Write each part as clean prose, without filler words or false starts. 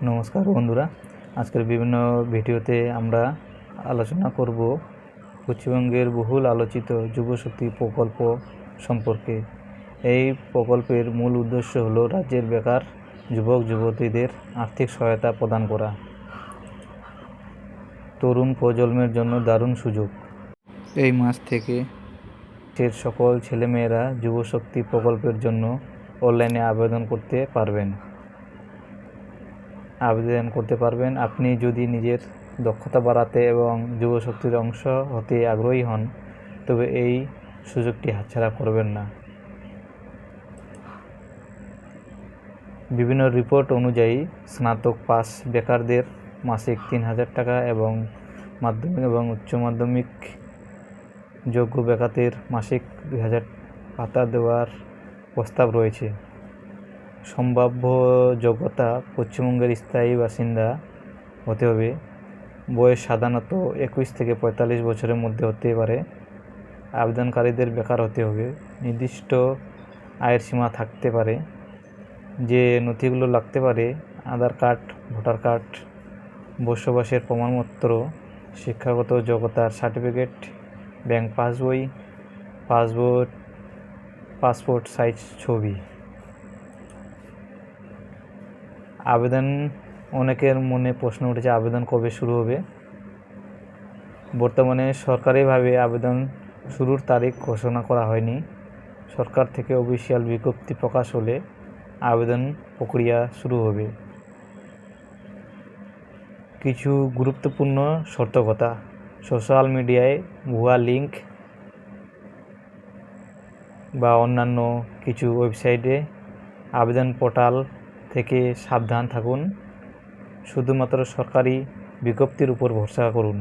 নমস্কার বন্ধুরা, আজকের বিভিন্ন ভিডিওতে আমরা আলোচনা করব পশ্চিমবঙ্গের বহুল আলোচিত যুবশক্তি প্রকল্প সম্পর্কে। এই প্রকল্পের মূল উদ্দেশ্য হলো রাজ্যের বেকার যুবক যুবতীদের আর্থিক সহায়তা প্রদান করা। তরুণ প্রজন্মের জন্য দারুণ সুযোগ। এই মাস থেকে দেশের সকল ছেলেমেয়েরা যুবশক্তি প্রকল্পের জন্য অনলাইনে আবেদন করতে পারবেন। আপনি যদি নিজের দক্ষতা বাড়াতে এবং যুবশক্তির অংশ হতে আগ্রহী হন, তবে এই সুযোগটি হাতছাড়া করবেন না। বিভিন্ন রিপোর্ট অনুযায়ী স্নাতক পাস বেকারদের মাসিক 3,000 টাকা এবং মাধ্যমিক এবং উচ্চ মাধ্যমিক যোগ্য বেকারদের মাসিক 2,000 ভাতা দেওয়ার প্রস্তাব রয়েছে। সম্ভাব্য যোগ্যতা: পশ্চিমবঙ্গের স্থায়ী বাসিন্দা হতে হবে। বয়স সাধারণত 21 থেকে 45 বছরের মধ্যে হতে পারে। আবেদনকারীদের বেকার হতে হবে। নির্দিষ্ট আয়ের সীমা থাকতে পারে। যে নথিগুলো লাগতে পারে: আধার কার্ড, ভোটার কার্ড, বসবাসের প্রমাণপত্র, শিক্ষাগত যোগ্যতার সার্টিফিকেট, ব্যাংক পাসবই, পাসপোর্ট সাইজ ছবি। আবেদন: অনেকের মনে প্রশ্ন উঠেছে, আবেদন কবে শুরু হবে? বর্তমানে সরকারিভাবে আবেদন শুরুর তারিখ ঘোষণা করা হয়নি। সরকার থেকে অফিসিয়াল বিজ্ঞপ্তি প্রকাশ হলে আবেদন প্রক্রিয়া শুরু হবে। কিছু গুরুত্বপূর্ণ সতর্কতা: সোশ্যাল মিডিয়ায় ভুয়া লিঙ্ক বা অন্যান্য কিছু ওয়েবসাইটে আবেদন পোর্টাল থেকে সাবধান থাকুন। শুধুমাত্র সরকারি বিজ্ঞপ্তির উপর ভরসা করুন।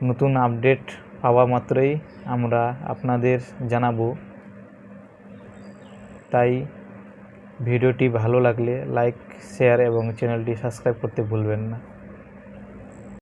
নতুন আপডেট পাওয়া মাত্রই আমরা আপনাদের জানাবো। তাই ভিডিওটি ভালো লাগলে লাইক, শেয়ার এবং চ্যানেলটি সাবস্ক্রাইব করতে ভুলবেন না।